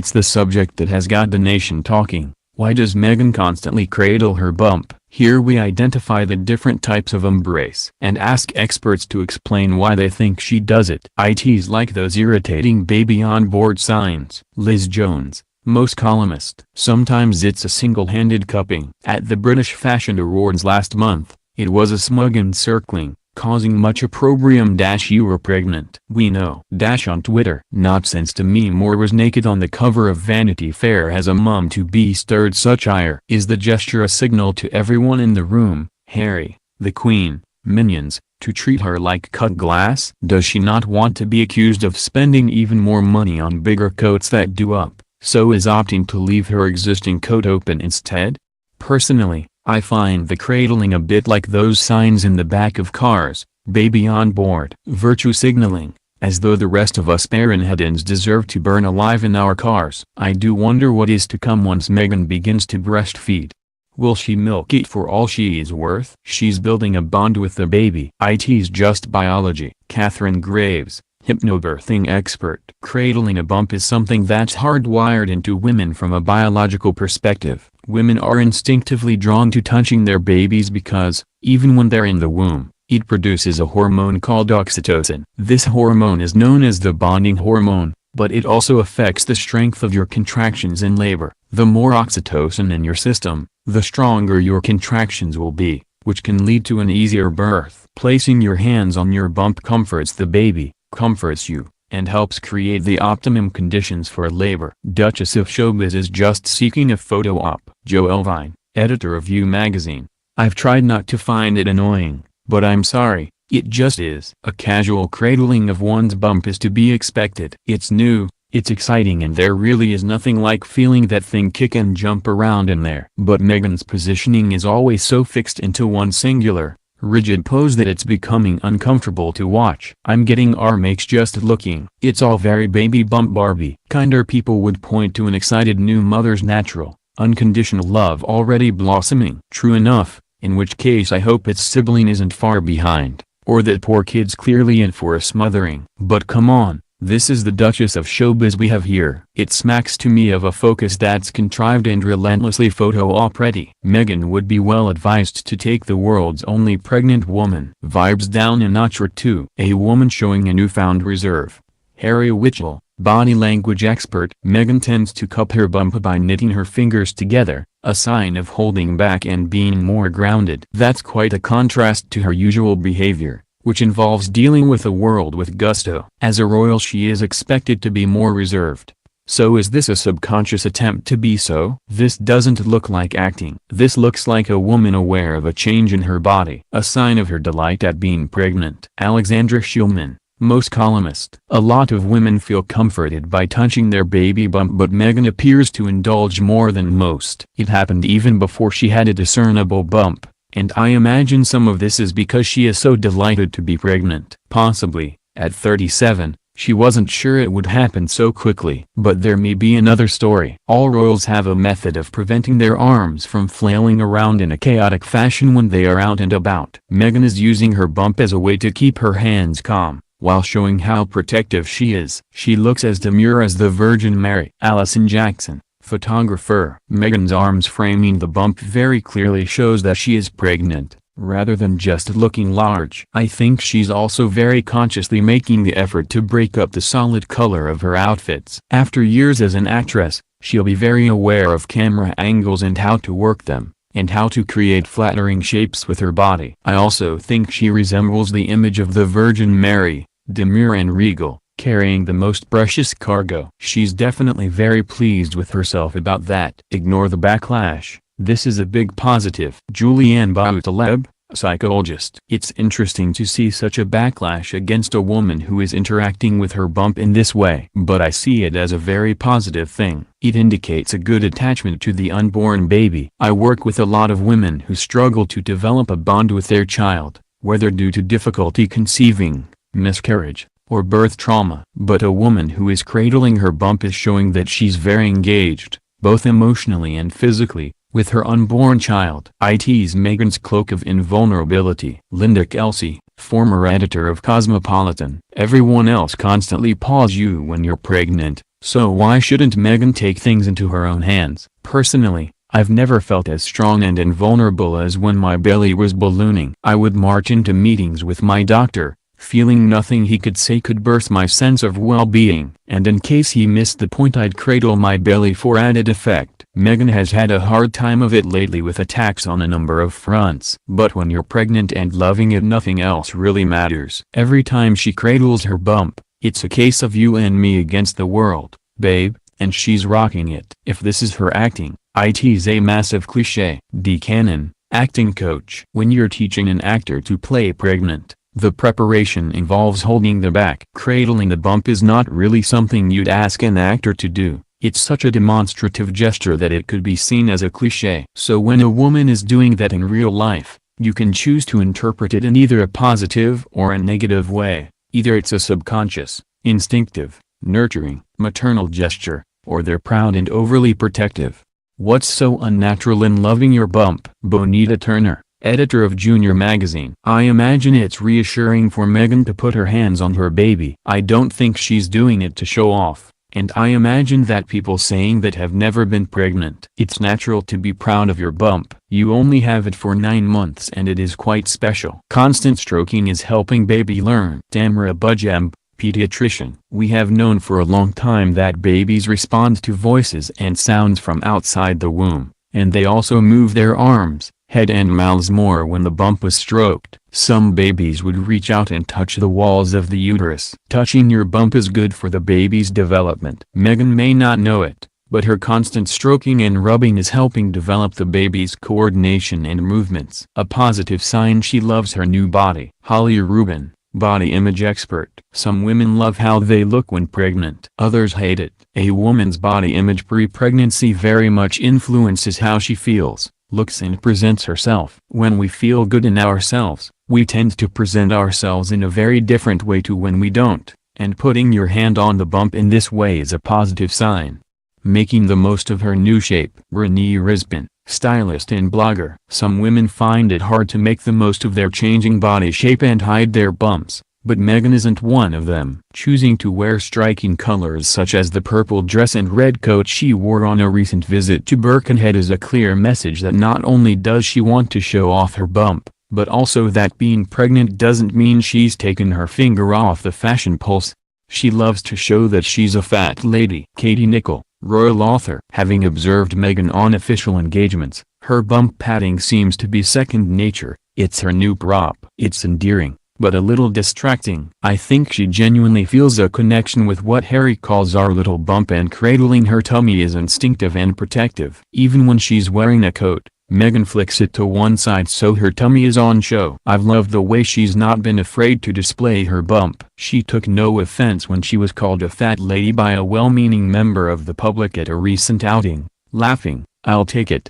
It's the subject that has got the nation talking. Why does Meghan constantly cradle her bump? Here we identify the different types of embrace and ask experts to explain why they think she does it. It's like those irritating baby on board signs. Liz Jones, most columnist. Sometimes it's a single-handed cupping. At the British Fashion Awards last month, it was a smug encircling, causing much opprobrium. You were pregnant. We know. On Twitter. Not since Demi Moore was naked on the cover of Vanity Fair has a mum-to-be stirred such ire. Is the gesture a signal to everyone in the room, Harry, the Queen, minions, to treat her like cut glass? Does she not want to be accused of spending even more money on bigger coats that do up, so is opting to leave her existing coat open instead? Personally, I find the cradling a bit like those signs in the back of cars, baby on board. Virtue signaling, as though the rest of us baronheadins deserve to burn alive in our cars. I do wonder what is to come once Meghan begins to breastfeed. Will she milk it for all she is worth? She's building a bond with the baby. It's just biology. Catherine Graves, hypnobirthing expert. Cradling a bump is something that's hardwired into women from a biological perspective. Women are instinctively drawn to touching their babies because, even when they're in the womb, it produces a hormone called oxytocin. This hormone is known as the bonding hormone, but it also affects the strength of your contractions in labor. The more oxytocin in your system, the stronger your contractions will be, which can lead to an easier birth. Placing your hands on your bump comforts the baby, comforts you, and helps create the optimum conditions for labor. Duchess of Showbiz is just seeking a photo op. Joe Elvine, editor of You magazine. I've tried not to find it annoying, but I'm sorry, it just is. A casual cradling of one's bump is to be expected. It's new, it's exciting, and there really is nothing like feeling that thing kick and jump around in there. But Meghan's positioning is always so fixed into one singular, rigid pose that it's becoming uncomfortable to watch. I'm getting R-makes just looking. It's all very baby bump Barbie. Kinder people would point to an excited new mother's natural, unconditional love already blossoming. True enough, in which case I hope its sibling isn't far behind, or that poor kid's clearly in for a smothering. But come on, this is the Duchess of Showbiz we have here. It smacks to me of a focus that's contrived and relentlessly photo op ready. Meghan would be well advised to take the world's only pregnant woman vibes down a notch or two. A woman showing a newfound reserve. Harry Whitchell, body language expert. Meghan tends to cup her bump by knitting her fingers together, a sign of holding back and being more grounded. That's quite a contrast to her usual behavior, which involves dealing with the world with gusto. As a royal she is expected to be more reserved. So is this a subconscious attempt to be so? This doesn't look like acting. This looks like a woman aware of a change in her body. A sign of her delight at being pregnant. Alexandra Shulman, most columnist. A lot of women feel comforted by touching their baby bump, but Meghan appears to indulge more than most. It happened even before she had a discernible bump. And I imagine some of this is because she is so delighted to be pregnant. Possibly, at 37, she wasn't sure it would happen so quickly. But there may be another story. All royals have a method of preventing their arms from flailing around in a chaotic fashion when they are out and about. Meghan is using her bump as a way to keep her hands calm, while showing how protective she is. She looks as demure as the Virgin Mary. Alison Jackson, photographer. Meghan's arms framing the bump very clearly shows that she is pregnant, rather than just looking large. I think she's also very consciously making the effort to break up the solid color of her outfits. After years as an actress, she'll be very aware of camera angles and how to work them, and how to create flattering shapes with her body. I also think she resembles the image of the Virgin Mary, demure and regal, carrying the most precious cargo. She's definitely very pleased with herself about that. Ignore the backlash, this is a big positive. Julianne Boutaleb, psychologist. It's interesting to see such a backlash against a woman who is interacting with her bump in this way. But I see it as a very positive thing. It indicates a good attachment to the unborn baby. I work with a lot of women who struggle to develop a bond with their child, whether due to difficulty conceiving, miscarriage, or birth trauma. But a woman who is cradling her bump is showing that she's very engaged, both emotionally and physically, with her unborn child. It's Meghan's cloak of invulnerability. Linda Kelsey, former editor of Cosmopolitan. Everyone else constantly paws you when you're pregnant, So why shouldn't Meghan take things into her own hands? Personally, I've never felt as strong and invulnerable as when my belly was ballooning. I would march into meetings with my doctor, feeling nothing he could say could burst my sense of well-being, and in case he missed the point I'd cradle my belly for added effect. Meghan has had a hard time of it lately with attacks on a number of fronts. But when you're pregnant and loving it, nothing else really matters. Every time she cradles her bump, it's a case of you and me against the world, babe, and she's rocking it. If this is her acting, it's a massive cliché. D. Cannon, acting coach. When you're teaching an actor to play pregnant, the preparation involves holding the back. Cradling the bump is not really something you'd ask an actor to do. It's such a demonstrative gesture that it could be seen as a cliché. So when a woman is doing that in real life, you can choose to interpret it in either a positive or a negative way. Either it's a subconscious, instinctive, nurturing, maternal gesture, or they're proud and overly protective. What's so unnatural in loving your bump? Bonita Turner, editor of Junior magazine. I imagine it's reassuring for Meghan to put her hands on her baby. I don't think she's doing it to show off, and I imagine that people saying that have never been pregnant. It's natural to be proud of your bump. You only have it for 9 months and it is quite special. Constant stroking is helping baby learn. Tamara Bujamb, pediatrician. We have known for a long time that babies respond to voices and sounds from outside the womb, and they also move their arms, head and mouths more when the bump was stroked. Some babies would reach out and touch the walls of the uterus. Touching your bump is good for the baby's development. Meghan may not know it, but her constant stroking and rubbing is helping develop the baby's coordination and movements. A positive sign she loves her new body. Holly Rubin, body image expert. Some women love how they look when pregnant. Others hate it. A woman's body image pre-pregnancy very much influences how she feels, looks and presents herself. When we feel good in ourselves, we tend to present ourselves in a very different way to when we don't, and putting your hand on the bump in this way is a positive sign. Making the most of her new shape. Renee Risbin, stylist and blogger. Some women find it hard to make the most of their changing body shape and hide their bumps, but Meghan isn't one of them. Choosing to wear striking colors such as the purple dress and red coat she wore on a recent visit to Birkenhead is a clear message that not only does she want to show off her bump, but also that being pregnant doesn't mean she's taken her finger off the fashion pulse. She loves to show that she's a fat lady. Katie Nicholl, royal author. Having observed Meghan on official engagements, her bump padding seems to be second nature. It's her new prop. It's endearing, but a little distracting. I think she genuinely feels a connection with what Harry calls our little bump, and cradling her tummy is instinctive and protective. Even when she's wearing a coat, Meghan flicks it to one side so her tummy is on show. I've loved the way she's not been afraid to display her bump. She took no offense when she was called a fat lady by a well-meaning member of the public at a recent outing, laughing, "I'll take it.